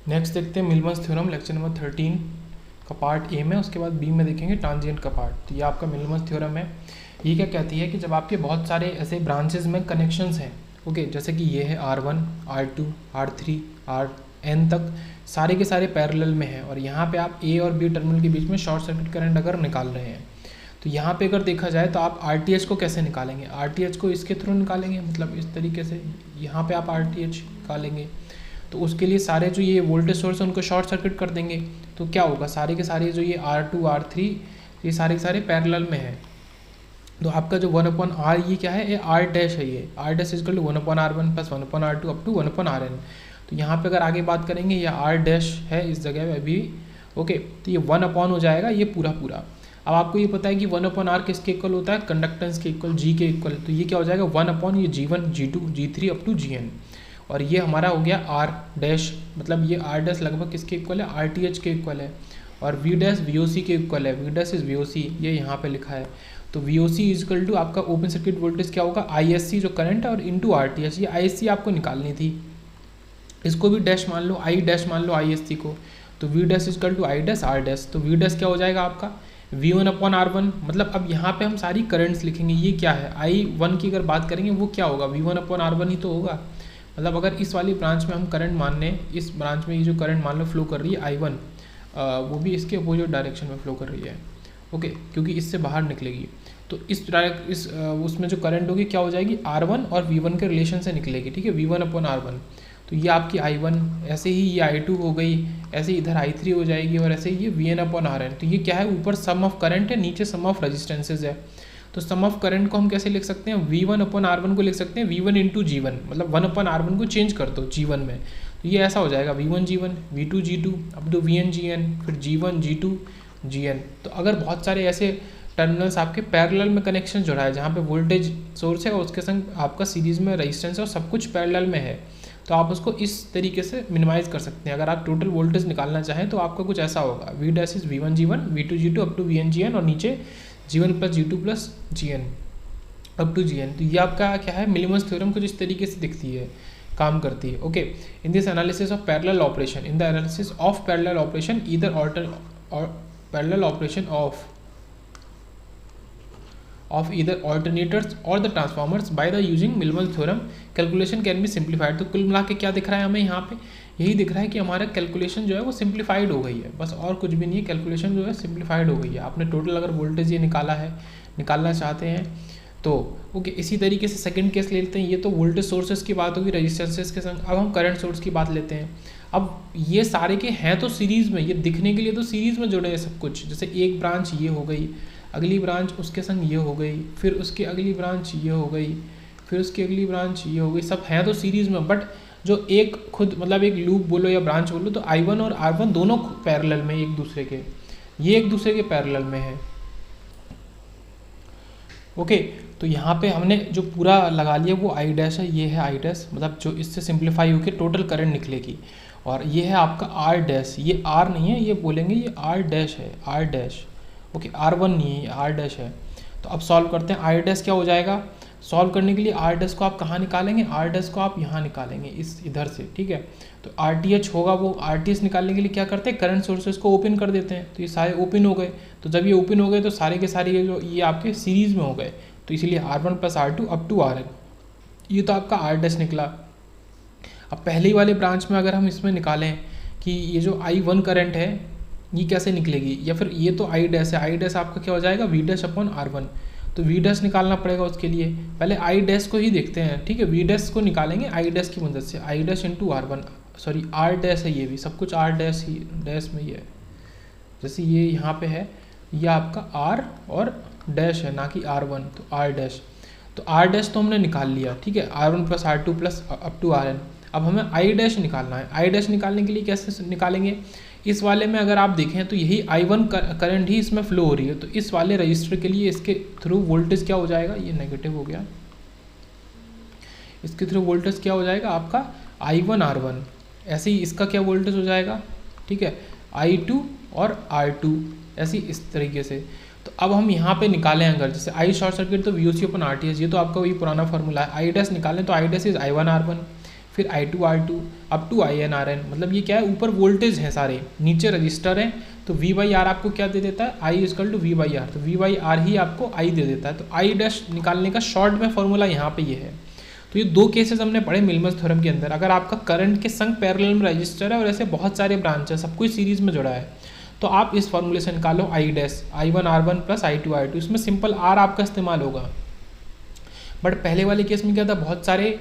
Next देखते हैं मिलमन्स theorem, lecture number 13 का पार्ट ए में, उसके बाद बी में देखेंगे ट्रांजिएंट का पार्ट। तो ये आपका मिलमन्स थ्योरम है। ये क्या कहती है कि जब आपके बहुत सारे ऐसे ब्रांचेस में कनेक्शंस हैं, ओके, जैसे कि ये है R1, R2, R3, Rn तक सारे के सारे पैरेलल में हैं, और यहाँ पे आप ए और बी टर्मिनल के बीच में शॉर्ट सर्किट करंट अगर निकाल रहे हैं, तो यहाँ पे अगर देखा जाए तो आप RTH को कैसे निकालेंगे? RTH को इसके थ्रू निकालेंगे, मतलब इस तरीके से यहाँ पे आप RTH निकालेंगे। तो उसके लिए सारे जो ये वोल्टेज सोर्स है उनको शॉर्ट सर्किट कर देंगे, तो क्या होगा, सारे के सारे जो ये R2, R3 ये सारे के सारे पैरेलल में है। तो आपका जो 1/R ये क्या है, ये R डैश है, ये R dash is equal to 1/R1 plus 1/R2 up to 1/Rn। तो यहाँ पे अगर आगे बात करेंगे ये R डैश है इस जगह पे भी, ओके, तो ये 1 हो जाएगा ये पूरा पूरा। अब आपको ये पता है कि 1/R किसके इक्वल होता है, कंडक्टेंस के इक्वल, G के इक्वल, तो ये क्या हो जाएगा 1 ये G1, G2, G3 up to Gn, और ये हमारा हो गया R डैश, मतलब ये R डैश लगभग किसके इक्वल है, RTH के इक्वल है, और V डैश VOC के इक्वल है, V डैश इज VOC, ये यहाँ पे लिखा है। तो VOC इज इक्वल टू आपका ओपन सर्किट वोल्टेज क्या होगा, ISC जो करंट है, और इंटू RTH, ये ISC आपको निकालनी थी, इसको भी डैश मान लो, I डैश मान लो ISC को, तो V dash is equal to I dash R dash, तो V डैश क्या हो जाएगा आपका V1/R1, मतलब अब यहाँ पे हम सारी करंट्स लिखेंगे, ये क्या है I1 की अगर बात करेंगे वो क्या होगा, V1/R1 ही तो होगा। मतलब अगर इस वाली ब्रांच में हम करंट मानने, इस ब्रांच में ये जो करंट मान लो फ्लो कर रही है I1, वो भी इसके अपोजिट डायरेक्शन में फ्लो कर रही है, ओके, क्योंकि इससे बाहर निकलेगी, तो इस उसमें जो करंट होगी क्या हो जाएगी, R1 और V1 के रिलेशन से निकलेगी, ठीक है, V1/R1। तो ये आपकी I1, ऐसे ही ये I2 हो गई, ऐसे ही इधर I3 हो जाएगी, और ऐसे ही ये Vn/Rn। तो ये क्या है, ऊपर सम ऑफ करंट है, नीचे सम ऑफ रेजिस्टेंसेज है। तो सम ऑफ करंट को हम कैसे लिख सकते हैं, V1/R1 को लिख सकते हैं V1 इंटू G1, मतलब 1/R1 को चेंज कर दो G1 में, तो ये ऐसा हो जाएगा V1 G1, V2 G2 up to Vn Gn, फिर G1 G2 Gn। तो अगर बहुत सारे ऐसे टर्मिनल्स आपके पैरेलल में कनेक्शन जुड़ा है, जहाँ पे वोल्टेज सोर्स है और उसके संग आपका सीरीज में रेजिस्टेंस है और सब कुछ पैरेलल में है, तो आप उसको इस तरीके से मिनिमाइज कर सकते हैं। अगर आप टोटल वोल्टेज निकालना चाहें तो आपका कुछ ऐसा होगा, V dash is V1 G1, V2 G2 up to Vn Gn, और नीचे G1 plus G2 plus Gn up to Gn। तो ये आपका क्या है, मिलीमन्स थ्योरम कुछ इस तरीके से दिखती है, काम करती है, okay. In this analysis of parallel operation, in the analysis of parallel operation either parallel operation of either alternators or the transformers by the using Millman's theorem calculation can be simplified। तो कुल मिला के क्या दिख रहा है हमें यहाँ पे, यही दिख रहा है कि हमारा कैलकुलेशन जो है वो सिंप्लीफाइड हो गई है, बस और कुछ भी नहीं है, कैलकुलेशन जो है सिंप्लीफाइड हो गई है। आपने टोटल अगर वोल्टेज ये निकाला है, निकालना चाहते हैं तो ओके। इसी तरीके से सेकंड केस ले लेते हैं, ये तो वोल्टेज सोर्सेज की बात होगी रेजिस्टेंसेज के संग। अब हम करंट सोर्स की बात लेते हैं। अब ये सारे के हैं तो सीरीज़ में, ये दिखने के लिए तो सीरीज़ में जुड़े हैं सब कुछ, जैसे एक ब्रांच ये हो गई, अगली ब्रांच उसके संग ये हो गई, फिर उसकी अगली ब्रांच ये हो गई, फिर उसकी अगली ब्रांच ये हो गई, सब हैं तो सीरीज़ में, बट जो एक खुद मतलब एक लूप बोलो या ब्रांच बोलो, तो I1 और R1 दोनों पैरेलल में एक दूसरे के, ये एक दूसरे के पैरेलल में है, ओके। तो यहाँ पे हमने जो पूरा लगा लिया वो I डैश है, ये है I डैश, मतलब जो इससे सिंप्लीफाई होकर टोटल करंट निकलेगी, और ये है आपका R डैश, ये R नहीं है, ये बोलेंगे ये R डैश है, R डैश, ओके, R1 नहीं है, ये R डैश है। तो अब सॉल्व करते हैं, R डैश क्या हो जाएगा, सॉल्व करने के लिए R डैश को आप कहाँ निकालेंगे, R डैश को आप यहाँ निकालेंगे, इस इधर से, ठीक है। तो RTH होगा, वो RTH निकालने के लिए क्या करते हैं, करंट सोर्सेज को ओपन कर देते हैं, तो ये सारे ओपन हो गए। तो जब ये ओपन हो गए तो सारे के सारे ये आपके सीरीज़ में हो गए, तो इसीलिए R1 plus R2 up to Rn, ये तो आपका R डैश निकला। अब पहले वाले ब्रांच में अगर हम इसमें निकालें कि ये जो I1 करंट है ये कैसे निकलेगी, या फिर ये तो I डैश है, I डैश आपका क्या हो जाएगा V डैश अपॉन R1, तो V डैश निकालना पड़ेगा उसके लिए, पहले I डैश को ही देखते हैं, ठीक है। V डैश को निकालेंगे I डैश की मदद से, I dash into R1, sorry R dash है, ये भी सब कुछ R डैश ही डैश में ही है, जैसे ये यहाँ पे है, ये आपका R और डैश है, ना कि R1, तो R डैश। तो R डैश तो हमने निकाल लिया, ठीक है, R1 plus R2 plus up to Rn। अब हमें I डैश निकालना है। I डैश निकालने के लिए कैसे निकालेंगे, इस वाले में अगर आप देखें तो यही I1 करंट ही इसमें फ्लो हो रही है, तो इस वाले रजिस्टर के लिए इसके थ्रू वोल्टेज क्या हो जाएगा, ये नेगेटिव हो गया, इसके थ्रू वोल्टेज क्या हो जाएगा आपका I1 R1, ऐसे ही इसका क्या वोल्टेज हो जाएगा, ठीक है, I2 और R2, ऐसे इस तरीके से। तो अब हम यहाँ पे निकालें अगर, जैसे I शॉर्ट सर्किट तो VOC अपन RTH, ये तो आपका वही पुराना फार्मूला है। I डैश निकालें तो I dash is I1 R1, फिर I2R2 अप टू INRN, मतलब ये क्या है, ऊपर वोल्टेज हैं सारे, नीचे रजिस्टर हैं, तो V/R आपको क्या दे देता है, I इक्वल टू V/R, तो V/R ही आपको I दे देता है। तो I डैश निकालने का शॉर्ट में फॉर्मूला यहाँ पे ये है। तो ये दो केसेस हमने पढ़े मिलमस थ्योरम के अंदर। अगर आपका करंट के संग पैरेलल में रजिस्टर है और ऐसे बहुत सारे ब्रांच है, सब कुछ सीरीज में जुड़ा है, तो आप इस फॉर्मूले से निकालो I dash I1R1 plus I2R2, इसमें सिंपल R आपका इस्तेमाल होगा। बट पहले वाले केस में क्या था, बहुत सारे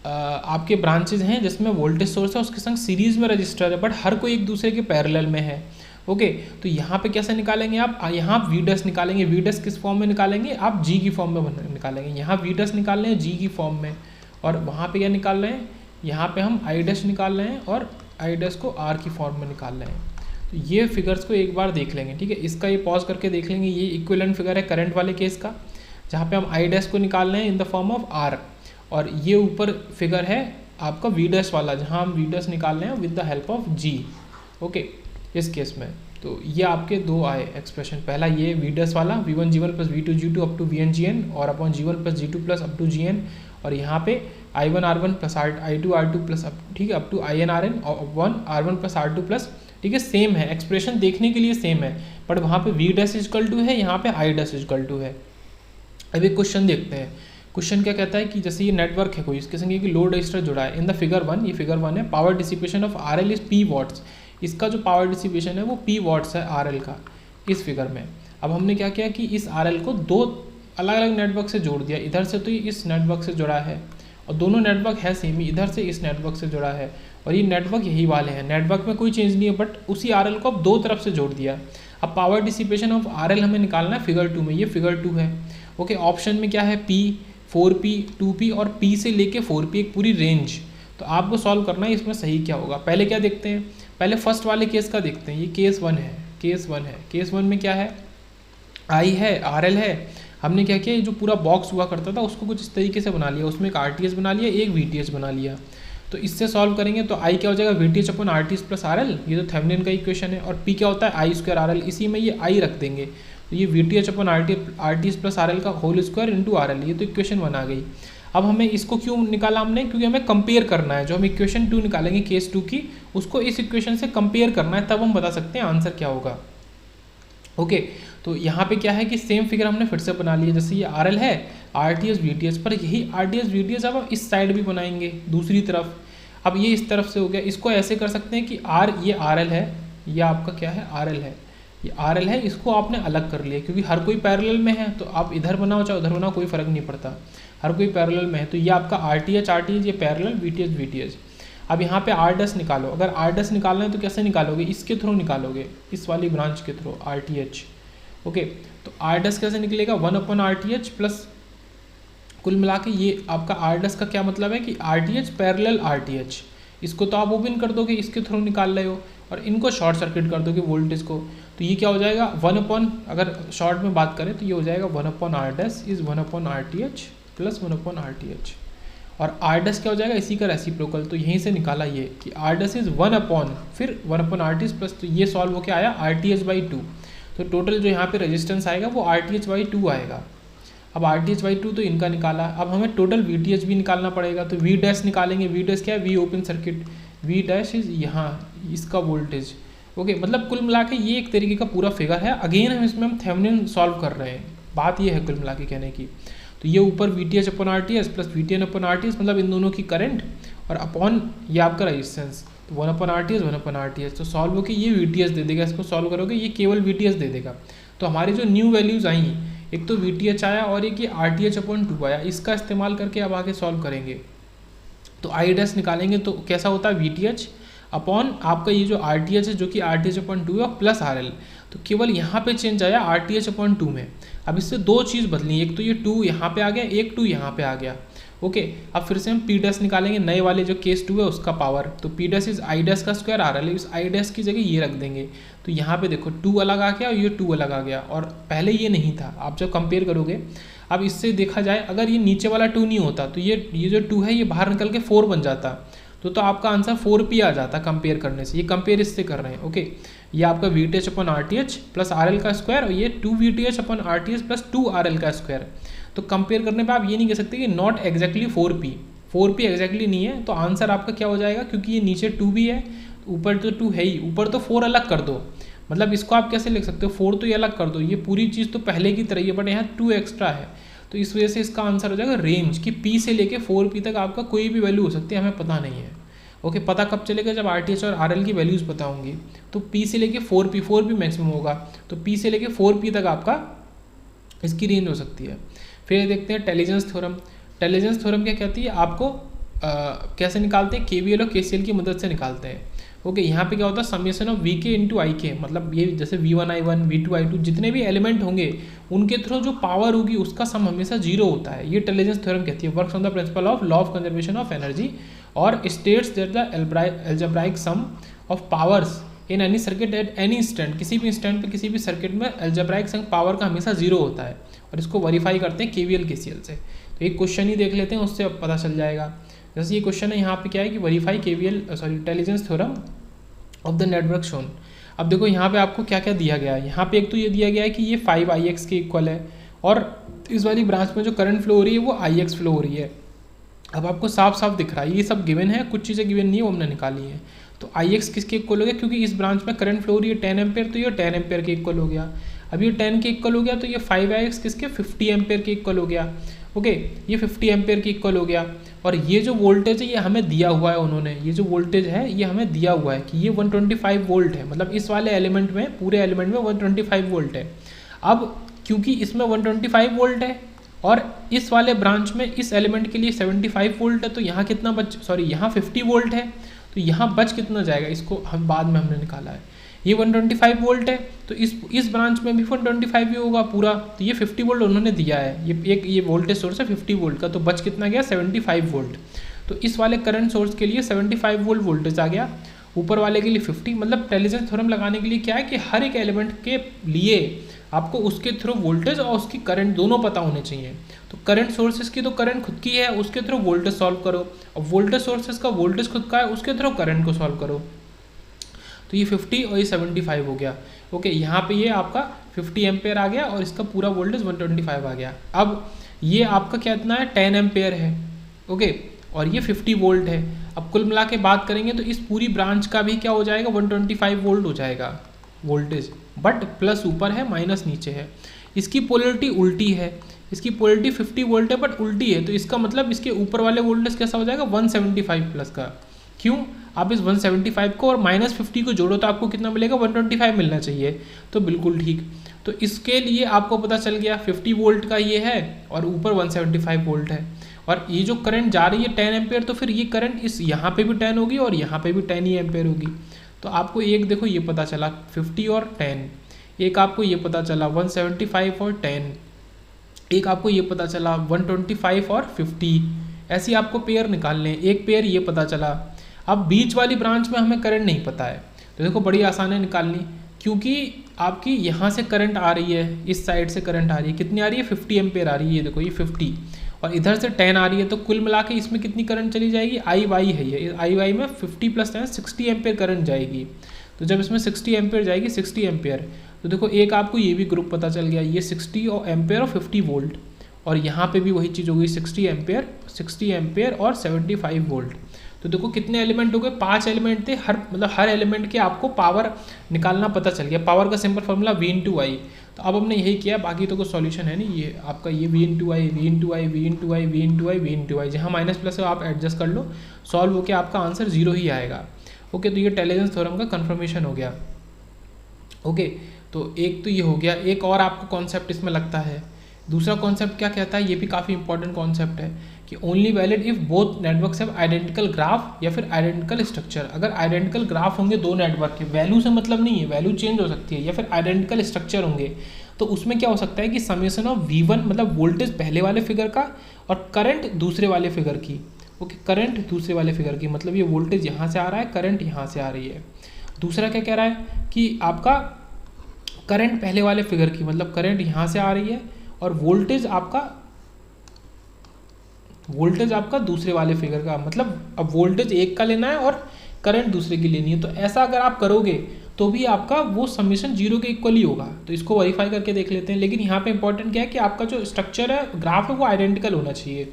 आपके ब्रांचेज हैं जिसमें वोल्टेज सोर्स है, उसके संग सीरीज में रजिस्टर है, बट हर कोई एक दूसरे के पैरेलल में है। ओके, तो यहाँ पे कैसे निकालेंगे आप, यहाँ वी डैश निकालेंगे। वी डैश किस फॉर्म में निकालेंगे, आप जी की फॉर्म में निकालेंगे। यहाँ वी डैश निकाल रहे हैं जी की फॉर्म में, और वहाँ पे क्या निकाल रहे हैं, यहाँ पे हम आई डैश निकाल रहे हैं और आई डैश को आर की फॉर्म में निकाल रहे हैं। तो ये फिगर्स को एक बार देख लेंगे, ठीक है। इसका ये पॉज करके देख लेंगे, ये इक्विवेलेंट फिगर है करंट वाले केस का, जहाँ पे हम आई डैश को निकाल रहे हैं in the form of R, और ये ऊपर फिगर है आपका वी डैश वाला, जहाँ हम वी डैश निकाल रहे हैं with the help of G. Okay, इस केस में तो ये आपके दो आए एक्सप्रेशन, पहला ये वी डैश वाला V1 G1 plus V2 G2 up to VN GN और upon G1 plus G2 plus up to GN, और यहाँ पे I1 R1 plus I2 R2 plus up, ठीक है, अप टू IN/RN और upon R1 plus R2 plus, ठीक है, same है एक्सप्रेशन देखने के लिए सेम है, बट वहाँ पे वी डैश इक्वल टू है, यहाँ पे आई डैश इक्वल टू है। अब एक क्वेश्चन देखते हैं। क्वेश्चन क्या कहता है कि जैसे ये नेटवर्क है कोई, इसके संग एक लोड रजिस्टर जुड़ा है। इन द फिगर 1, ये फिगर 1 है, power dissipation of RL is P watts. इसका जो पावर डिसिपेशन है वो P वॉट्स है RL का इस फिगर में। अब हमने क्या किया कि इस RL को दो अलग अलग नेटवर्क से जोड़ दिया, इधर से तो ये इस नेटवर्क से जुड़ा है, और दोनों नेटवर्क है सेम ही, इधर से इस नेटवर्क से जुड़ा है, और ये नेटवर्क यही वाले हैं, नेटवर्क में कोई चेंज नहीं है, बट उसी RL को अब दो तरफ से जोड़ दिया। अब पावर डिसिपेशन ऑफ RL हमें निकालना है फिगर 2 में, ये फिगर 2 है। ओके, ऑप्शन में क्या है, P, 4P, 2P और P से लेके 4P, एक पूरी रेंज। तो आपको सॉल्व करना है इसमें सही क्या होगा। पहले क्या देखते हैं, पहले फर्स्ट वाले केस का देखते हैं। ये केस 1 है, केस 1 है। केस 1 में क्या है, I है, RL है। हमने क्या किया, जो पूरा बॉक्स हुआ करता था उसको कुछ इस तरीके से बना लिया, उसमें एक RTH बना लिया, एक VTH बना लिया। तो इससे सॉल्व करेंगे तो I क्या हो जाएगा, VTH upon RTH plus RL, ये तो थेवेनिन का इक्वेशन है, और P क्या होता है, I² RL, इसी में ये I रख देंगे, तो ये VTH upon RTH plus RL का होल स्क्वायर इंटू RL, ये तो इक्वेशन 1 आ गई। अब हमें इसको क्यों निकाला हमने, क्योंकि हमें कंपेयर करना है, जो हम इक्वेशन 2 निकालेंगे केस 2 की, उसको इस इक्वेशन से कंपेयर करना है, तब हम बता सकते हैं आंसर क्या होगा। ओके, तो यहाँ पे क्या है कि सेम फिगर हमने फिर से बना लिया, जैसे ये RL है, RTH VTH, पर यही RTH VTH अब हम इस साइड भी बनाएंगे दूसरी तरफ। अब ये इस तरफ से हो गया, इसको ऐसे कर सकते हैं कि ये RL है, ये आपका क्या है, RL है, ये RL है, इसको आपने अलग कर लिया, क्योंकि हर कोई पैरेलल में है, तो आप इधर बनाओ चाहे उधर बनाओ कोई फ़र्क नहीं पड़ता, हर कोई पैरेलल में है। तो ये आपका RTH ये पैरेलल, VTH। अब यहाँ पे R डैश निकालो, अगर R डैश निकालना है तो कैसे निकालोगे, इसके थ्रू निकालोगे, इस वाली ब्रांच के थ्रू, RTH। ओके, तो R डैश कैसे निकलेगा, 1/RTH प्लस, कुल मिला के ये आपका R डैश का क्या मतलब है कि RTH पैरेलल RTH, इसको तो आप ओपन कर दोगे, इसके थ्रू निकाल रहे हो, और इनको शॉर्ट सर्किट कर दोगे वोल्टेज को, तो ये क्या हो जाएगा, 1/, अगर शॉर्ट में बात करें तो ये हो जाएगा 1/R dash is 1/RTH plus 1/RTH, और R डैश क्या हो जाएगा, इसी का रेसिप्रोकल। तो यहीं से निकाला ये कि R डैश इज 1/, फिर 1/RTH प्लस, तो ये सॉल्व होकर आया RTH/2, तो टोटल जो यहाँ पे रेजिस्टेंस आएगा वो RTH/2 आएगा। अब RTH/2 तो इनका निकाला, अब हमें टोटल VTH भी निकालना पड़ेगा, तो V डैश निकालेंगे। V डैश क्या है, V open circuit, V dash is यहाँ इसका वोल्टेज। ओके, मतलब कुल मिला के ये एक तरीके का पूरा फिगर है। अगेन हम थेवेनिन सॉल्व कर रहे हैं, बात ये है कुल मिला के कहने की। तो ये ऊपर VTH upon RTH plus VTN upon RTH, मतलब इन दोनों की करंट, और अपॉन ये आपका रेजिस्टेंस, तो 1/RTH। तो सॉल्व होकर ये VTH दे देगा, इसको सॉल्व करोगे ये केवल VTH दे देगा। तो हमारी जो न्यू वैल्यूज़ आई, एक तो VTH आया और एक ये RTH/2 आया, इसका इस्तेमाल करके अब आगे सॉल्व करेंगे। तो I डैश निकालेंगे तो कैसा होता है, VTH अपॉन आपका ये जो RTH है, जो कि RTH/2 है, प्लस RL। तो केवल यहाँ पे चेंज आया RTH/2 में। अब इससे दो चीज़ बदली, एक तो ये 2 यहाँ पे आ गया, एक 2 यहाँ पे आ गया। ओके, अब फिर से हम P डैश निकालेंगे, नए वाले जो केस 2 है उसका पावर, तो P dash is I dash का स्क्वायर RL, इस I डैश की जगह ये रख देंगे। तो यहाँ पे देखो 2 अलग आ गया और ये 2 अलग आ गया, और पहले ये नहीं था, आप जब कंपेयर करोगे। अब इससे देखा जाए, अगर ये नीचे वाला 2 नहीं होता तो ये जो 2 है ये बाहर निकल के 4 बन जाता, तो आपका आंसर 4P आ जाता कंपेयर करने से। ये कंपेयर इससे कर रहे हैं। ओके, ये आपका VTH/RTH प्लस RL का स्क्वायर, और ये 2 VTH/RTH प्लस 2 RL का स्क्वायर। तो कंपेयर करने पे आप ये नहीं कह सकते कि not exactly 4P, 4p exactly नहीं है, तो आंसर आपका क्या हो जाएगा, क्योंकि ये नीचे 2 भी है, ऊपर तो 2 है ही, ऊपर तो 4 अलग कर दो, मतलब इसको आप कैसे लिख सकते हो, 4 तो ये अलग कर दो, ये पूरी चीज़ तो पहले की तरह ही है, बट यहाँ 2 एक्स्ट्रा है, तो इस वजह से इसका आंसर हो जाएगा रेंज, कि p से लेके 4p तक आपका कोई भी वैल्यू हो सकती है, हमें पता नहीं है। ओके, पता कब चलेगा, जब RTH और RL की वैल्यूज़ पता होंगी। तो p से लेके 4p मैक्सिमम होगा, तो p से लेके 4p तक आपका इसकी रेंज हो सकती है। फिर देखते हैं टेलिजेंस थ्योरम। टेलिजेंस थ्योरम क्या कहती है, आपको कैसे निकालते हैं, KVL और KCL की मदद से निकालते हैं। ओके, यहाँ पे क्या होता है, summation of VK into IK, मतलब ये जैसे V1 V2 I2 जितने भी एलिमेंट होंगे उनके थ्रू जो पावर होगी उसका सम हमेशा जीरो होता है। ये टेलिजेंस थ्योरम कहती है, works on the principle of law of conservation of energy और states that the algebraic sum of powers in any circuit at any instant, किसी भी इंस्टेंट पे किसी भी सर्किट में एल्जेब्राइक सम पावर का हमेशा जीरो होता है, और इसको वेरीफाई करते हैं KVL KCL से। तो एक क्वेश्चन ही देख लेते हैं, उससे अब पता चल जाएगा। जैसे ये क्वेश्चन है, यहाँ पे क्या है कि verify Tellegen's theorem of the network shown. अब देखो यहाँ पे आपको क्या क्या दिया गया है, यहाँ पे एक तो ये दिया गया है कि ये 5Ix के इक्वल है, और इस वाली ब्रांच में जो करंट फ्लो हो रही है वो Ix फ्लो हो रही है। अब आपको साफ साफ दिख रहा है, ये सब गिवन है, कुछ चीज़ें गिवन नहीं है वो हमने निकाली है। तो Ix किसके इक्वल हो गया, क्योंकि इस ब्रांच में करंट फ्लो हो रही है 10 एम्पेयर, तो ये 10 एम्पेयर के इक्वल हो गया। अब ये 10 के इक्वल हो गया, तो ये 5Ix किसके 50 एम्पेयर के इक्वल हो गया। ओके, ये 50 एम्पेयर के इक्वल हो गया, और ये जो वोल्टेज है ये हमें दिया हुआ है उन्होंने, ये जो वोल्टेज है ये हमें दिया हुआ है कि ये 125 वोल्ट है, मतलब इस वाले एलिमेंट में, पूरे एलिमेंट में 125 वोल्ट है। अब क्योंकि इसमें 125 वोल्ट है और इस वाले ब्रांच में इस एलिमेंट के लिए 75 वोल्ट है, तो यहाँ कितना यहाँ 50 वोल्ट है, तो यहाँ बच कितना जाएगा, इसको हम बाद में हमने निकाला है। ये 125 वोल्ट है, तो इस ब्रांच में भी 125 ही होगा पूरा, तो ये 50 वोल्ट उन्होंने दिया है, ये वोल्टेज सोर्स है 50 वोल्ट का, तो बच कितना गया 75 वोल्ट। तो इस वाले करंट सोर्स के लिए 75 वोल्ट वोल्टेज आ गया, ऊपर वाले के लिए 50। मतलब टेलिजेंस थ्योरम लगाने के लिए क्या है कि हर एक एलिमेंट के लिए आपको उसके थ्रू वोल्टेज और उसकी करंट दोनों पता होने चाहिए। तो करंट सोर्सेज की तो करंट खुद की है, उसके थ्रू वोल्टेज सॉल्व करो, और वोल्टेज सोर्सेज का वोल्टेज खुद का है, उसके थ्रू करंट को सॉल्व करो। तो ये 50 और ये 75 हो गया। ओके, यहाँ पे ये आपका 50 एम्पेयर आ गया और इसका पूरा वोल्टेज 125 आ गया। अब ये आपका कितना है 10 एम्पेयर है, ओके, और ये 50 वोल्ट है। अब कुल मिला के बात करेंगे तो इस पूरी ब्रांच का भी क्या हो जाएगा 125 वोल्ट हो जाएगा वोल्टेज, बट प्लस ऊपर है माइनस नीचे है। इसकी पोलरिटी उल्टी है, इसकी पोलरिटी 50 वोल्ट है बट उल्टी है, तो इसका मतलब इसके ऊपर वाले वोल्टेज कैसा हो जाएगा 175 प्लस का। क्यों, आप इस 175 को और -50 को जोड़ो तो आपको कितना मिलेगा 125 मिलना चाहिए, तो बिल्कुल ठीक। तो इसके लिए आपको पता चल गया 50 वोल्ट का ये है और ऊपर 175 वोल्ट है, और ये जो करंट जा रही है 10 एम्पेयर, तो फिर ये करंट इस यहाँ पे भी 10 होगी और यहाँ पे भी 10 ही एम्पेयर होगी। तो आपको एक देखो ये पता चला 50 और 10, एक आपको ये पता चला 175 और 10, एक आपको ये पता चला 125 और 50। ऐसे आपको पेयर निकालने, एक पेयर ये पता चला। अब बीच वाली ब्रांच में हमें करंट नहीं पता है, तो देखो बड़ी आसान है निकालनी, क्योंकि आपकी यहाँ से करंट आ रही है, इस साइड से करंट आ रही है, कितनी आ रही है 50 एम्पेयर आ रही है, ये देखो ये 50, और इधर से 10 आ रही है, तो कुल मिला के इसमें कितनी करंट चली जाएगी IY है ये, IY में 50 + 10 60 एम्पेयर करंट जाएगी। तो जब इसमें 60 एम्पेयर जाएगी 60 एम्पेयर, तो देखो एक आपको ये भी ग्रुप पता चल गया, ये 60 एम्पेयर और 50 वोल्ट, और यहाँ पे भी वही चीज़ होगी 60 एम्पेयर और 75 वोल्ट। तो देखो कितने एलिमेंट हो गए, 5 एलिमेंट थे, हर एलिमेंट के आपको पावर निकालना पता चल गया। पावर का सिंपल फॉर्मूला V × I, तो अब हमने यही किया, बाकी तो कोई सॉल्यूशन है नहीं, ये आपका ये V × I, जहाँ माइनस प्लस आप एडजस्ट कर लो, सॉल्व होकर आपका आंसर 0 ही आएगा। ओके, तो ये टेलिजेंस थ्योरम का कन्फर्मेशन हो गया। ओके, तो एक तो ये हो गया, एक और आपका कॉन्सेप्ट इसमें लगता है। दूसरा कॉन्सेप्ट क्या कहता है, ये भी काफ़ी इंपॉर्टेंट कॉन्सेप्ट है कि only valid if both networks have identical graph या फिर आइडेंटिकल स्ट्रक्चर। अगर आइडेंटिकल ग्राफ होंगे दो नेटवर्क के, वैल्यू से मतलब नहीं है, वैल्यू चेंज हो सकती है, या फिर आइडेंटिकल स्ट्रक्चर होंगे, तो उसमें क्या हो सकता है कि समेशन ऑफ V1 मतलब वोल्टेज पहले वाले फिगर का और करंट दूसरे वाले फिगर की। ओके, करंट दूसरे वाले फिगर की, मतलब ये वोल्टेज यहाँ से आ रहा है, करंट यहाँ से आ रही है। दूसरा क्या कह रहा है कि आपका करंट पहले वाले फिगर की, मतलब करंट यहाँ से आ रही है और वोल्टेज आपका दूसरे वाले फिगर का, मतलब अब वोल्टेज एक का लेना है और करंट दूसरे की लेनी है। तो ऐसा अगर आप करोगे तो भी आपका वो समीशन 0 के इक्वल ही होगा। तो इसको वेरीफाई करके देख लेते हैं। लेकिन यहाँ पे इंपॉर्टेंट क्या है कि आपका जो स्ट्रक्चर है, ग्राफ है, वो आइडेंटिकल होना चाहिए।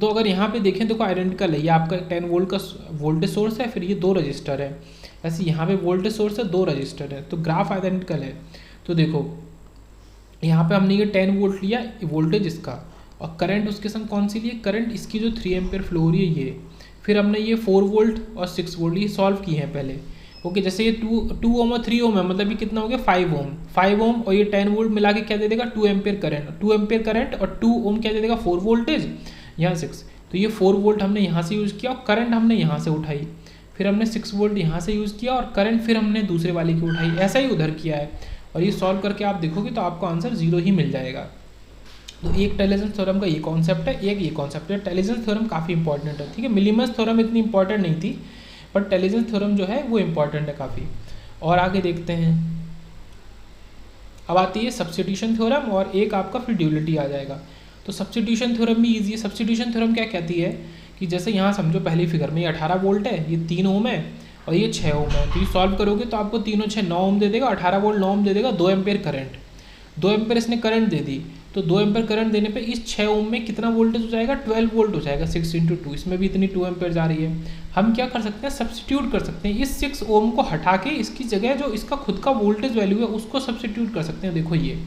तो अगर यहाँ पे देखें देखो आइडेंटिकल है, ये आपका 10 वोल्ट का वोल्टेज सोर्स है, फिर ये 2 रजिस्टर है, ऐसे यहाँ पे वोल्टेज सोर्स है, 2 रजिस्टर है, तो ग्राफ आइडेंटिकल है। तो देखो यहाँ पे हमने ये 10 वोल्ट लिया वोल्टेज इसका, और करंट उसके संग कौन सी लिए, करंट इसकी जो 3 एम्पियर फ्लो हो रही है ये, फिर हमने ये 4 वोल्ट और 6 वोल्ट ये सॉल्व किए हैं पहले। ओके, जैसे ये 2 ओम और 3 ओम है, मतलब ये कितना हो गया 5 ओम और ये 10 वोल्ट मिला के क्या दे देगा 2 एम्पियर करंट, 2 एम्पियर करंट और 2 ओम क्या दे देगा 4 वोल्टेज, यहाँ 6। तो ये 4 वोल्ट हमने यहाँ से यूज़ किया और करंट हमने यहाँ से उठाई, फिर हमने 6 वोल्ट यहाँ से यूज़ किया और करंट फिर हमने दूसरे वाले की उठाई, ऐसा ही उधर किया है। और ये सॉल्व करके आप देखोगे तो आपको आंसर 0 ही मिल जाएगा। तो एक टेलीजेंस थ्योरम का ये कॉन्सेप्ट है, एक ये कॉन्सेप्ट है। टेलीजेंस थ्योरम काफ़ी इंपॉर्टेंट है, ठीक है। मिलीमस थ्योरम इतनी इंपॉर्टेंट नहीं थी, बट टेलीजेंस थ्योरम जो है वो इंपॉर्टेंट है काफ़ी। और आगे देखते हैं, अब आती है सब्स्टिट्यूशन थ्योरम और एक आपका फिर ड्यूलिटी आ जाएगा। तो सब्स्टिट्यूशन थ्योरम भी ईजी है। सब्स्टिट्यूशन थ्योरम क्या कहती है कि जैसे यहाँ समझो पहली फिगर में ये 18 वोल्ट है, ये 3 ओम है और ये 6 ओम है, तो ये सॉल्व करोगे तो आपको 3 और 6 9 ओम दे देगा, 18 वोल्ट 9 ओम दे देगा, 2 एम्पेयर करंट, 2 एम्पेयर इसने करंट दे दी। तो 2 एम्पेयर करंट देने पे इस 6 ओम में कितना वोल्टेज हो जाएगा 12 वोल्ट हो जाएगा, 6 × 2, इसमें भी इतनी 2 एम्पेयर जा रही है। हम क्या कर सकते हैं, सब्स्टिट्यूट कर सकते हैं, इस 6 ओम को हटा के इसकी जगह जो इसका खुद का वोल्टेज वैल्यू है उसको सब्स्टिट्यूट कर सकते हैं। देखो ये,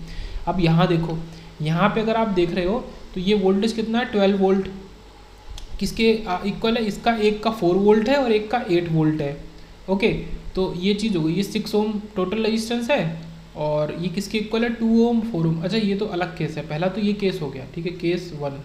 अब यहाँ देखो, यहाँ पे अगर आप देख रहे हो तो ये वोल्टेज कितना है 12 वोल्ट, किसके इक्वल है, इसका एक का 4 वोल्ट है और एक का 8 वोल्ट है। ओके, तो ये चीज़ हो गई, ये 6 ओम टोटल रेजिस्टेंस है और ये किसके इक्वल है 2 ओम 4 ओम। अच्छा ये तो अलग केस है, पहला तो ये केस हो गया, ठीक है, केस 1।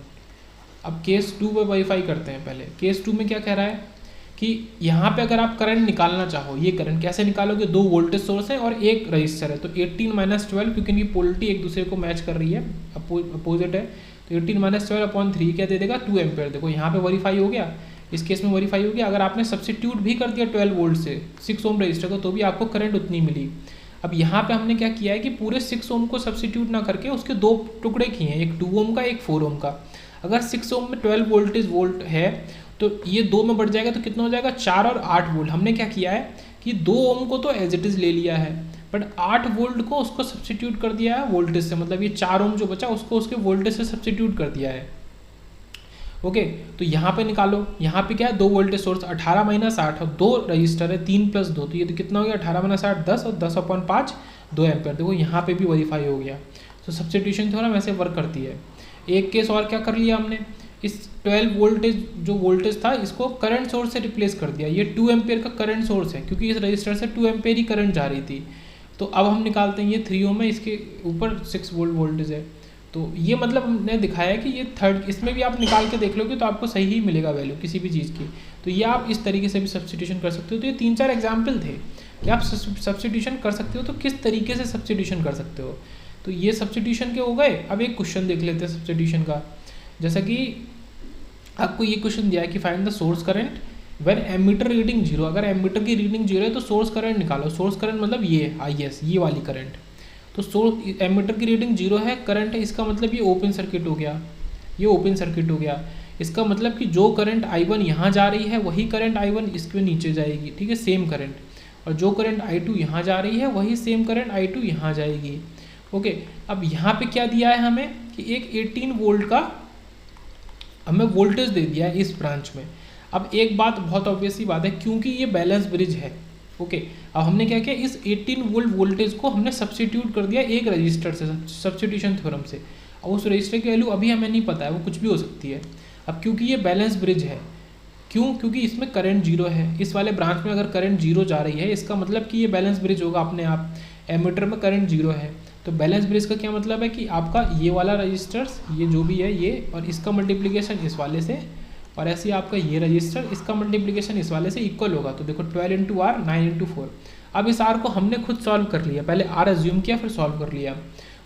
अब केस 2 पे वेरीफाई करते हैं। पहले केस 2 में क्या कह रहा है कि यहाँ पे अगर आप करंट निकालना चाहो, ये करंट कैसे निकालोगे, 2 वोल्टेज सोर्स है और एक रजिस्टर है, तो 18 - 12, क्योंकि इनकी पोलरिटी एक दूसरे को मैच कर रही है, अपोजिट है, तो 18 - 12/3 क्या दे देगा 2 एम्पेयर। देखो यहाँ पे वेरीफाई हो गया, इस केस में वेरीफाई हो गया। अगर आपने सब्स्टिट्यूट भी कर दिया 12 वोल्ट से 6 ओम रजिस्टर को, तो भी आपको करंट उतनी मिली। अब यहाँ पे हमने क्या किया है कि पूरे 6 ओम को सब्स्टिट्यूट ना करके उसके 2 टुकड़े किए हैं, एक 2 ओम का एक 4 ओम का। अगर 6 ओम में 12 वोल्ट है तो ये 2 में बढ़ जाएगा तो कितना हो जाएगा 4 और 8 वोल्ट। हमने क्या किया है कि 2 ओम को तो एज इट इज़ ले लिया है, बट 8 वोल्ट को उसको सब्स्टिट्यूट कर दिया है वोल्टेज से, मतलब ये 4 ओम जो बचा उसको उसके वोल्टेज से सब्स्टिट्यूट कर दिया है। ओके, तो यहाँ पे निकालो, यहाँ पे क्या है 2 वोल्टेज सोर्स, 18 - 8 और 2 रजिस्टर है, 3 + 2, तो ये तो कितना हो गया 18 - 8 10 और 10/5 2 एम्पेयर। देखो यहाँ पे भी वेरीफाई हो गया। तो सब्स्टिट्यूशन थ्योरम ऐसे वर्क करती है। एक केस और क्या कर लिया हमने, इस 12 वोल्टेज जो वोल्टेज था इसको करंट सोर्स से रिप्लेस कर दिया। ये 2 एम्पेयर का करंट सोर्स है, क्योंकि इस रजिस्टर से 2 एम्पेयर ही करंट जा रही थी। तो अब हम निकालते हैं, ये 3 ओम है, इसके ऊपर 6 वोल्ट वोल्टेज है। तो ये मतलब हमने दिखाया कि ये थर्ड, इसमें भी आप निकाल के देख लोगे तो आपको सही ही मिलेगा वैल्यू किसी भी चीज़ की। तो ये आप इस तरीके से भी सब्स्टिट्यूशन कर सकते हो। तो ये 3-4 एग्जाम्पल थे कि आप सब्स्टिट्यूशन कर सकते हो, तो किस तरीके से सब्स्टिट्यूशन कर सकते हो। तो ये सब्स्टिट्यूशन के हो गए। अब एक क्वेश्चन देख लेते हैं सब्स्टिट्यूशन का। जैसा कि आपको ये क्वेश्चन दिया है कि find the source current when ammeter reading 0। अगर एमीटर की रीडिंग 0 है तो सोर्स करंट निकालो। सोर्स करंट मतलब ये IS, ये वाली करंट। तो सोर्स एमीटर की रीडिंग 0 है, करंट है, इसका मतलब ये ओपन सर्किट हो गया, ये ओपन सर्किट हो गया। इसका मतलब कि जो करंट I1 यहाँ जा रही है वही करंट I1 इसके नीचे जाएगी, ठीक है, सेम करंट। और जो करंट I2 यहाँ जा रही है वही सेम करंट I2 यहाँ जाएगी। ओके, अब यहाँ पे क्या दिया है हमें कि एक 18 वोल्ट का हमें वोल्टेज दे दिया है इस ब्रांच में। अब एक बात बहुत ऑब्वियस सी बात है, क्योंकि ये बैलेंस ब्रिज है। ओके, अब हमने क्या किया, इस 18 वोल्ट वोल्टेज को हमने सब्स्टिट्यूट कर दिया एक रजिस्टर से, सब्स्टिट्यूशन थ्योरम से। अब उस रजिस्टर की वैल्यू अभी हमें नहीं पता है, वो कुछ भी हो सकती है। अब क्योंकि ये बैलेंस ब्रिज है, क्योंकि इसमें करंट 0 है, इस वाले ब्रांच में अगर करंट 0 जा रही है इसका मतलब कि ये बैलेंस ब्रिज होगा अपने आप। एमीटर में करंट 0 है, तो बैलेंस ब्रिज का क्या मतलब है कि आपका ये वाला रजिस्टर्स, ये जो भी है ये, और इसका मल्टीप्लिकेशन इस वाले से, और ऐसे ही आपका ये रजिस्टर इसका मल्टीप्लिकेशन इस वाले से इक्वल होगा। तो देखो 12 × R 9 × 4। अब इस R को हमने खुद सॉल्व कर लिया, पहले R एज्यूम किया फिर सॉल्व कर लिया।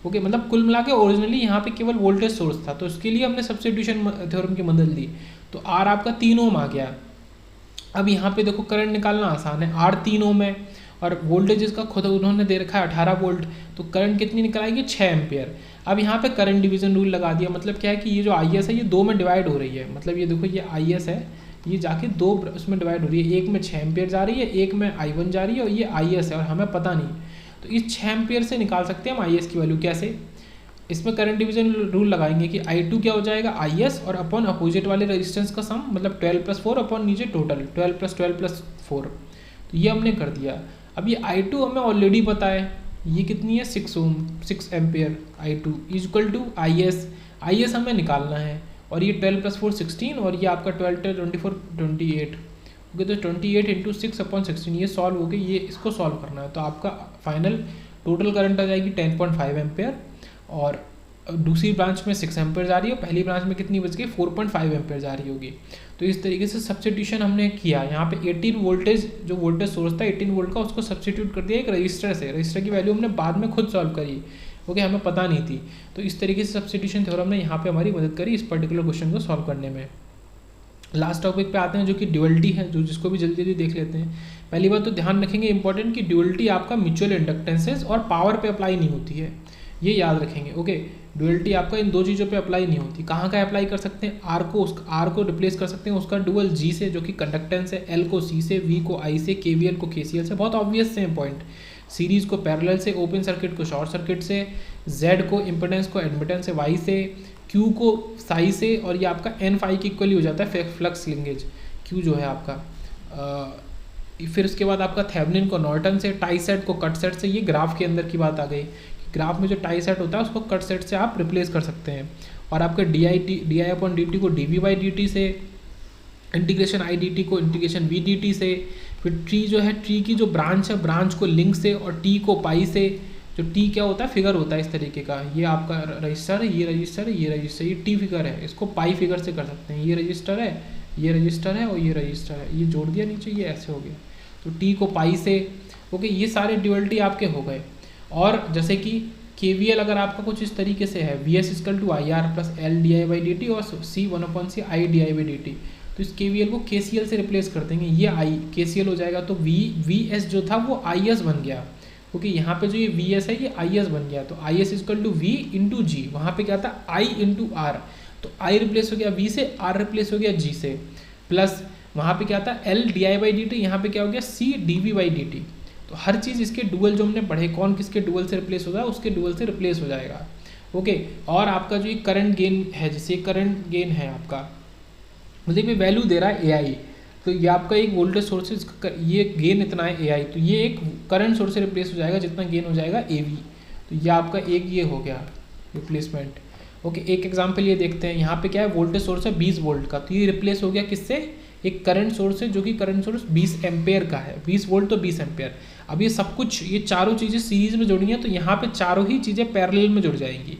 ओके, मतलब कुल मिला के ओरिजिनली यहाँ पे केवल वोल्टेज सोर्स था, तो उसके लिए हमने सब्स्टिट्यूशन थ्योरम की मदद ली। तो R आपका 3 ओम आ गया। अब यहाँ पे देखो करंट निकालना आसान है, R 3 ओम है और वोल्टेज इसका खुद उन्होंने दे रखा है 18 वोल्ट, तो करंट कितनी निकल आएगी 6 एम्पियर। अब यहाँ पे करंट डिवीजन रूल लगा दिया, मतलब क्या है कि ये जो IS है ये 2 में डिवाइड हो रही है, मतलब ये देखो ये IS है, ये जाके 2 उसमें डिवाइड हो रही है, एक में 6 एम्पियर जा रही है, एक में I1 जा रही है, और ये IS है और हमें पता नहीं। तो इस 6 एम्पियर से निकाल सकते हैं हम IS की वैल्यू। कैसे, इसमें करंट डिवीजन रूल लगाएंगे कि I2 क्या हो जाएगा IS और अपॉन अपोजिट वाले रेजिस्टेंस का सम, मतलब 12+4 अपॉन नीचे टोटल 12+12+4। तो ये हमने कर दिया। अब ये I2 हमें ऑलरेडी पता है, ये कितनी है 6 ohm 6 ampere. I2 is equal to IS हमें निकालना है, और ये 12+4 16 और ये आपका 12 24 28। ओके, तो 28 इंटू 6/16 ये सॉल्व हो गई, ये इसको सॉल्व करना है। तो आपका फाइनल टोटल करंट आ जाएगी 10.5 एम्पेयर, और दूसरी ब्रांच में 6 एम्पेयर जा रही है, पहली ब्रांच में कितनी बच गई 4.5 एम्पेयर जा रही होगी। तो इस तरीके से सब्स्टिट्यूशन हमने किया। यहाँ पे 18 वोल्टेज जो वोल्टेज सोर्स था 18 वोल्ट का, उसको सब्स्टिट्यूट कर दिया एक रजिस्टर से। रजिस्टर की वैल्यू हमने बाद में खुद सॉल्व करी, ओके, हमें पता नहीं थी। तो इस तरीके से सब्स्टिट्यूशन थ्योरम ने यहाँ पे हमारी मदद करी इस पर्टिकुलर क्वेश्चन को सॉल्व करने में। लास्ट टॉपिक पे आते हैं जो कि ड्यूअलिटी है, जो जिसको भी जल्दी जल्दी देख लेते हैं। पहली बात तो ध्यान रखेंगे इंपॉर्टेंट कि ड्यूअलिटी आपका म्यूचुअल इंडक्टेंसेस और पावर पे अप्लाई नहीं होती है, ये याद रखेंगे। ओके, ड्यूअलिटी आपका इन दो चीज़ों पे अप्लाई नहीं होती। कहाँ का अप्लाई कर सकते हैं, आर को रिप्लेस कर सकते हैं उसका डुअल जी से जो कि कंडक्टेंस है, एल को सी से, वी को आई से, केवीएल को केसीएल से। बहुत ऑब्वियस से पॉइंट। सीरीज को पैरेलल से, ओपन सर्किट को शॉर्ट सर्किट से, जेड को इम्पिडेंस को एडमिटेंस से, वाई से, क्यू को साई से, और ये आपका एन फाई की इक्वली हो जाता है फ्लक्स लिंकेज क्यू जो है आपका। फिर उसके बाद आपका थेवेनिन को नॉर्टन से, टाई सेट को कट सेट से। ये ग्राफ के अंदर की बात आ गई। ग्राफ में जो टाई सेट होता है उसको कट सेट से आप रिप्लेस कर सकते हैं। और आपके D I upon D T को D V by D T से, इंटीग्रेशन आई डी टी को इंटीग्रेशन वी डी टी से। फिर ट्री जो है, ट्री की जो ब्रांच है, ब्रांच को लिंक से, और टी को पाई से। जो टी क्या होता है, फिगर होता है इस तरीके का। ये आपका रजिस्टर है, ये रजिस्टर है, ये रजिस्टर, ये टी फिगर है, इसको पाई फिगर से कर सकते हैं। ये रजिस्टर है, ये रजिस्टर है, और ये रजिस्टर है, ये जोड़ दिया नीचे, ये ऐसे हो गया। तो टी को पाई से। ओके, ये सारे ड्यूअलिटी आपके हो गए। और जैसे कि KVL अगर आपका कुछ इस तरीके से है, VS = IR + L di/dt और C 1/C I di/dt, तो इस KVL को KCL से रिप्लेस कर देंगे। ये I KCL हो जाएगा, तो VS जो था वो IS बन गया। ओके, यहाँ पे जो ये VS है ये IS बन गया। तो IS = V × G, वहाँ पे क्या था I × R, तो I रिप्लेस हो गया V से, R रिप्लेस हो गया G से, प्लस वहाँ पे क्या था L di/dt, यहाँ पे क्या हो गया C dv/dt। तो हर चीज़ इसके डुअल जो हमने पढ़े, कौन किसके डुअल से रिप्लेस होगा, उसके डुअल से रिप्लेस हो जाएगा। ओके, और आपका जो ये करंट गेन है, जैसे करंट गेन है आपका, मतलब ये वैल्यू दे रहा है AI, तो ये आपका एक वोल्टेज सोर्स, ये गेन इतना है AI, तो ये एक करंट सोर्स से रिप्लेस हो जाएगा जितना गेन हो जाएगा AV। तो ये आपका एक ये हो गया रिप्लेसमेंट। ओके, एक एग्जाम्पल ये देखते हैं। यहाँ पे क्या है, वोल्टेज सोर्स है 20 वोल्ट का, तो ये रिप्लेस हो गया किससे, एक करंट सोर्स है जो कि करंट सोर्स 20 एम्पेयर का है। 20 वोल्ट तो 20 एम्पेयर। अब ये सब कुछ, ये चारों चीज़ें सीरीज में जुड़ी हैं, तो यहाँ पे चारों ही चीज़ें पैरेलल में जुड़ जाएंगी।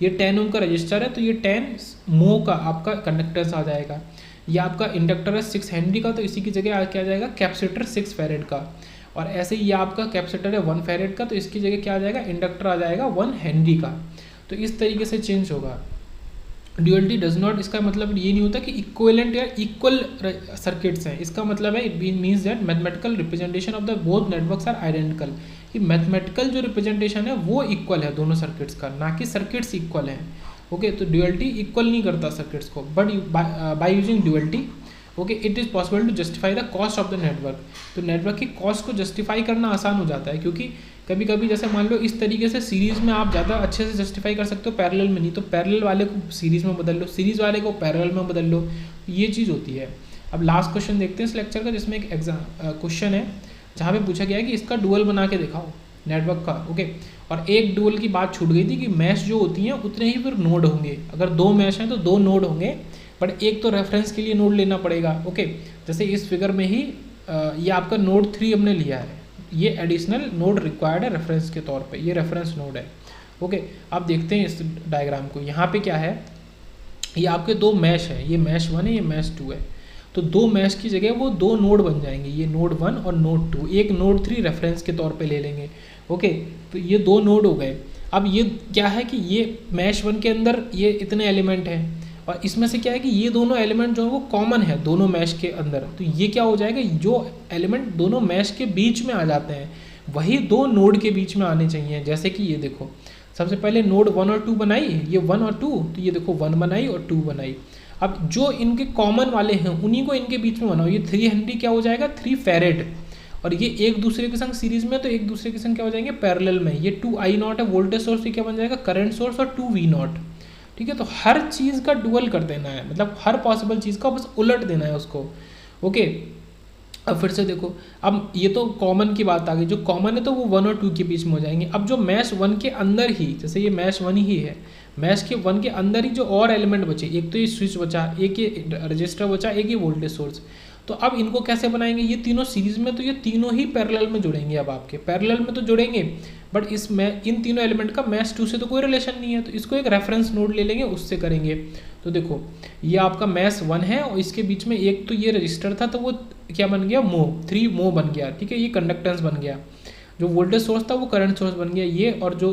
ये 10 ओम का रजिस्टर है, तो ये 10 mho का आपका कंडक्टेंस आ जाएगा। ये आपका इंडक्टर है 6 हेनरी का, तो इसी की जगह क्या आ जाएगा, कैपेसिटर 6 फैरेड का। और ऐसे ही ये आपका कैपेसिटर है 1 फैरेड का, तो इसकी जगह क्या आ जाएगा, इंडक्टर आ जाएगा 1 हेनरी का। तो इस तरीके से चेंज होगा। ड्यूअलिटी डज नॉट, इसका मतलब ये नहीं होता कि इक्विवेलेंट या इक्वल सर्किट्स हैं। इसका मतलब है it means that mathematical representation of the both networks are identical, कि मैथमेटिकल जो रिप्रेजेंटेशन है वो इक्वल है दोनों सर्किट्स का, ना कि सर्किट्स इक्वल हैं। ओके, तो ड्यूअलिटी इक्वल नहीं करता सर्किट्स को, but by using duality okay it is possible to justify the cost of the network. तो नेटवर्क की कॉस्ट को जस्टिफाई करना आसान हो जाता है, क्योंकि कभी कभी जैसे मान लो इस तरीके से सीरीज़ में आप ज़्यादा अच्छे से जस्टिफाई कर सकते हो, पैरेलल में नहीं। तो पैरेलल वाले को सीरीज़ में बदल लो, सीरीज़ वाले को पैरेलल में बदल लो, ये चीज़ होती है। अब लास्ट क्वेश्चन देखते हैं इस लेक्चर का, जिसमें एक क्वेश्चन है जहाँ पे पूछा गया है कि इसका डुअल बना के दिखाओ नेटवर्क का। ओके, और एक डुअल की बात छूट गई थी कि मैश जो होती हैं उतने ही फिर नोड होंगे। अगर 2 मैश हैं तो 2 नोड होंगे, बट एक तो रेफरेंस के लिए नोड लेना पड़ेगा। ओके, जैसे इस फिगर में ही ये आपका नोड 3 हमने लिया है, ये एडिशनल नोड रिक्वायर्ड है रेफरेंस के तौर पे, ये रेफरेंस नोड है। ओके, आप देखते हैं इस डायग्राम को। यहाँ पे क्या है, ये आपके 2 मैश है, ये मैश 1 है, ये मैश 2 है। तो 2 मैश की जगह वो 2 नोड बन जाएंगे, ये नोड 1 और नोड 2। एक नोड 3 रेफरेंस के तौर पे ले लेंगे। ओके, तो ये 2 नोड हो गए। अब ये क्या है कि ये मैश 1 के अंदर ये इतने एलिमेंट हैं, और इसमें से क्या है कि ये दोनों एलिमेंट जो है वो कॉमन है दोनों मैश के अंदर। तो ये क्या हो जाएगा, जो एलिमेंट दोनों मैश के बीच में आ जाते हैं वही 2 नोड के बीच में आने चाहिए। जैसे कि ये देखो, सबसे पहले नोड 1 और 2 बनाई, ये 1 और 2, तो ये देखो 1 बनाई और 2 बनाई। अब जो इनके कॉमन वाले हैं उन्हीं को इनके बीच में बनाओ। ये 3 हेनरी क्या हो जाएगा, 3 फैरेड, और ये एक दूसरे के संग सीरीज में, तो एक दूसरे के संग क्या हो जाएंगे, पैरेलल में। ये 2I0 है वोल्टेज सोर्स, ये क्या बन जाएगा, करंट सोर्स, और 2V0, ठीक है। तो हर चीज़ का डुअल कर देना है, मतलब हर पॉसिबल चीज़ का बस उलट देना है उसको, ओके। अब फिर से देखो, अब ये तो कॉमन की बात आ गई, जो कॉमन है तो वो 1 और 2 के बीच में हो जाएंगे। अब जो मैश 1 के अंदर ही, जैसे ये मैश 1 ही है, मैश के 1 के अंदर ही जो और एलिमेंट बचे, एक तो ये स्विच बचा, एक ये रजिस्टर बचा, एक ये वोल्टेज सोर्स, तो अब इनको कैसे बनाएंगे, ये तीनों सीरीज में, तो ये तीनों ही पैरेलल में जुड़ेंगे। अब आपके पैरेलल में तो जुड़ेंगे, बट इसमें इन तीनों एलिमेंट का मैश 2 से तो कोई रिलेशन नहीं है, तो इसको एक रेफरेंस नोड ले लेंगे, उससे करेंगे। तो देखो ये आपका मैश 1 है, और इसके बीच में एक तो ये रजिस्टर था, तो वो क्या बन गया, मो 3 मो बन गया, ठीक है। ये कंडक्टेंस बन गया, जो वोल्टेज सोर्स था वो करंट सोर्स बन गया ये, और जो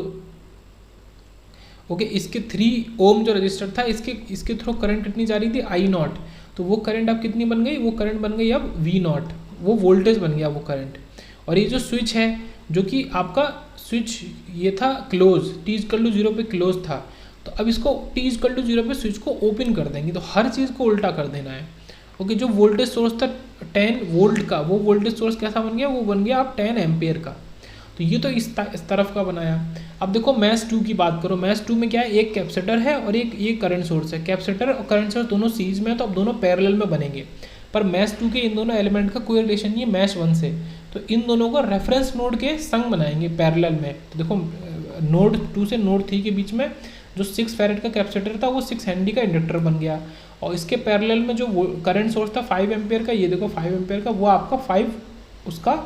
ओके इसके 3 ओम जो रजिस्टर था, इसके थ्रू करंट कितनी जा रही थी, I0, तो वो करंट अब कितनी बन गई, वो करंट बन गई अब V0, वो वोल्टेज बन गया वो करंट। और ये जो स्विच है, जो कि आपका स्विच ये था क्लोज, t=0 पे क्लोज था, तो अब इसको t=0 पे स्विच को ओपन कर देंगे, तो हर चीज़ को उल्टा कर देना है, ओके। जो वोल्टेज सोर्स था 10 वोल्ट का, वो वोल्टेज सोर्स कैसा बन गया, वो बन गया अब 10 एम्पेयर का। तो ये तो इस तरफ का बनाया। अब देखो मैश 2 की बात करो, मैश 2 में क्या है, एक कैपेसिटर है और एक ये करंट सोर्स है। कैपेसिटर और करंट सोर्स दोनों सीरीज में है, तो अब दोनों पैरेलल में बनेंगे, पर मैश 2 के इन दोनों एलिमेंट का कोई रिलेशन नहीं है मैश 1 से, तो इन दोनों को रेफरेंस नोड के संग बनाएंगे पैरेलल में। तो देखो नोड 2 से नोड 3 के बीच में जो 6 फैरेड का कैपेसिटर था, वो 6 हेनरी का इंडक्टर बन गया, और इसके पैरेलल में जो करंट सोर्स था 5 एम्पेयर का, ये देखो 5 एम्पेयर का, वो आपका 5 उसका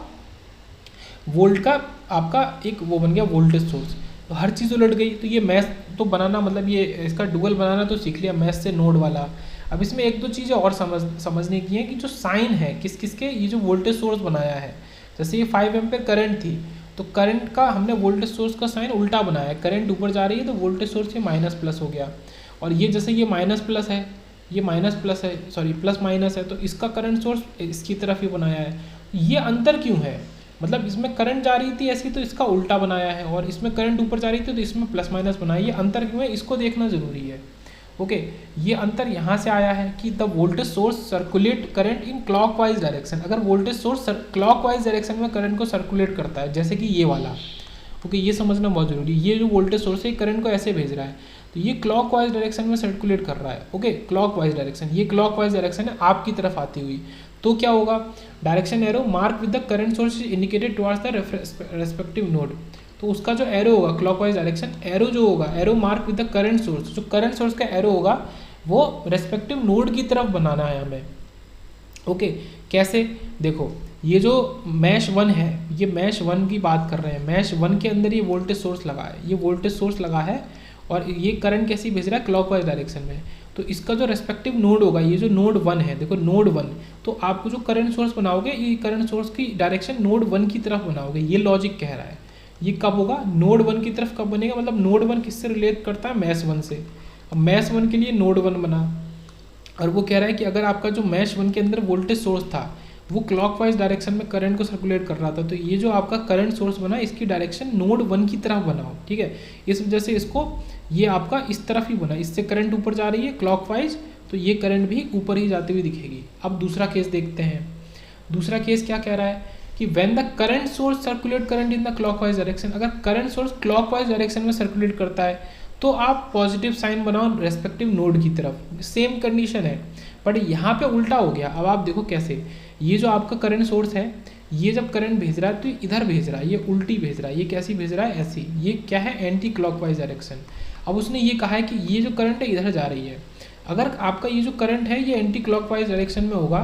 वोल्ट का आपका एक वो बन गया वोल्टेज सोर्स। तो हर चीज़ उलट गई। तो ये मैश तो बनाना, मतलब ये इसका डुअल बनाना तो सीख लिया, मैश से नोड वाला। अब इसमें एक दो चीज़ें और समझने की है कि जो साइन है किस किस के, ये जो वोल्टेज सोर्स बनाया है, जैसे ये 5 एम्पेयर करंट थी, तो करंट का हमने वोल्टेज सोर्स का साइन उल्टा बनाया है, करंट ऊपर जा रही है तो वोल्टेज सोर्स ये माइनस प्लस हो गया, और ये जैसे ये माइनस प्लस है, ये माइनस प्लस है, सॉरी प्लस माइनस है, तो इसका करंट सोर्स इसकी तरफ ही बनाया है। ये अंतर क्यों है, मतलब इसमें करंट जा रही थी ऐसी, तो इसका उल्टा बनाया है, और इसमें करंट ऊपर जा रही थी तो इसमें प्लस माइनस बनाया। ये अंतर क्यों है, इसको देखना जरूरी है, ओके। ये अंतर यहाँ से आया है कि the voltage source circulate current in clockwise direction. अगर वोल्टेज सोर्स क्लॉकवाइज डायरेक्शन में करंट को सर्कुलेट करता है, जैसे कि ये वाला, ओके, ये समझना बहुत जरूरी है। ये जो वोल्टेज सोर्स है करंट को ऐसे भेज रहा है, तो ये क्लॉकवाइज डायरेक्शन में सर्कुलेट कर रहा है, ओके, क्लॉकवाइज डायरेक्शन, ये क्लॉकवाइज डायरेक्शन है आपकी तरफ आती हुई। तो क्या होगा, direction arrow mark with the current source indicated towards the respective node. तो उसका जो एरो होगा क्लॉकवाइज डायरेक्शन, एरो जो होगा, arrow mark with the current source, जो करंट सोर्स का एरो होगा वो रेस्पेक्टिव नोड की तरफ बनाना है हमें, ओके। कैसे, देखो ये जो मैश 1 है, ये मैश 1 की बात कर रहे हैं, मैश 1 के अंदर ये वोल्टेज सोर्स लगा है, ये वोल्टेज सोर्स लगा है, और ये करंट कैसी भेज रहा है, क्लॉकवाइज डायरेक्शन में। तो इसका जो रेस्पेक्टिव नोड होगा, ये जो नोड 1 है, देखो नोड 1, तो आपको जो करंट सोर्स बनाओगे, ये करंट सोर्स की डायरेक्शन नोड 1 की तरफ बनाओगे, ये लॉजिक कह रहा है। ये कब होगा, नोड 1 की तरफ कब बनेगा, मतलब नोड 1 किससे रिलेट करता है, मैश 1 से। अब मैश 1 के लिए नोड 1 बना, और वो कह रहा है कि अगर आपका जो मैश 1 के अंदर वोल्टेज सोर्स था वो क्लॉकवाइज डायरेक्शन में करंट को सर्कुलेट कर रहा था, तो ये जो आपका करंट सोर्स बना, इसकी डायरेक्शन नोड 1 की तरफ बनाओ, ठीक है। इस वजह से इसको ये आपका इस तरफ ही बना, इससे करंट ऊपर जा रही है क्लॉकवाइज, तो ये करंट भी ऊपर ही जाती हुई दिखेगी। अब दूसरा केस देखते हैं। दूसरा केस क्या कह रहा है कि when the current source circulate current in the clockwise direction, अगर करंट सोर्स क्लॉकवाइज डायरेक्शन में सर्कुलेट करता है तो आप पॉजिटिव साइन बनाओ रेस्पेक्टिव नोड की तरफ। सेम कंडीशन है, बट यहाँ पे उल्टा हो गया। अब आप देखो कैसे, ये जो आपका करंट सोर्स है, ये जब करंट भेज रहा है तो इधर भेज रहा है, ये उल्टी भेज रहा है। ये कैसी भेज रहा है, ऐसी। ये क्या है, एंटी क्लॉकवाइज डायरेक्शन। अब उसने ये कहा है कि ये जो करंट है इधर जा रही है। अगर आपका ये जो करंट है ये एंटी क्लॉकवाइज डायरेक्शन में होगा,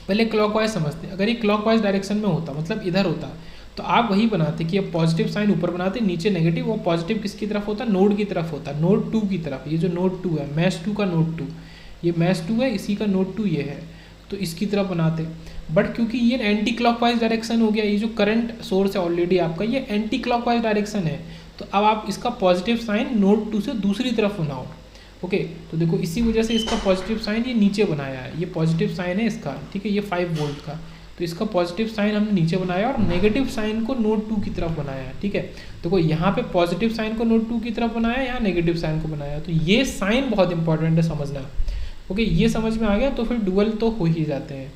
पहले क्लॉकवाइज समझते हैं। अगर ये क्लॉकवाइज डायरेक्शन में होता, मतलब इधर होता, तो आप वही बनाते कि अब पॉजिटिव साइन ऊपर बनाते, नीचे नेगेटिव। और पॉजिटिव किसकी तरफ होता, नोड की तरफ होता, नोड 2 की तरफ। ये जो नोड 2 है, मैश 2 का नोड 2, ये मैश 2 है, इसी का नोड 2 ये है, तो इसकी तरफ बनाते। बट क्योंकि ये एंटी क्लॉकवाइज डायरेक्शन हो गया, ये जो करंट सोर्स है ऑलरेडी आपका, ये एंटी क्लॉकवाइज डायरेक्शन है, तो अब आप इसका पॉजिटिव साइन नोड 2 से दूसरी तरफ बनाओ, ओके। तो देखो इसी वजह से इसका पॉजिटिव साइन ये नीचे बनाया है, ये पॉजिटिव साइन है इसका, ठीक है, ये 5 वोल्ट का, तो इसका पॉजिटिव साइन हमने नीचे बनाया और नेगेटिव साइन को नोड 2 की तरफ बनाया है, ठीक है। देखो यहाँ पे पॉजिटिव साइन को नोड 2 की तरफ बनाया, यहाँ नेगेटिव साइन को बनाया, तो ये साइन बहुत इंपॉर्टेंट है समझना, ओके। ये समझ में आ गया तो फिर डुअल तो हो ही जाते हैं।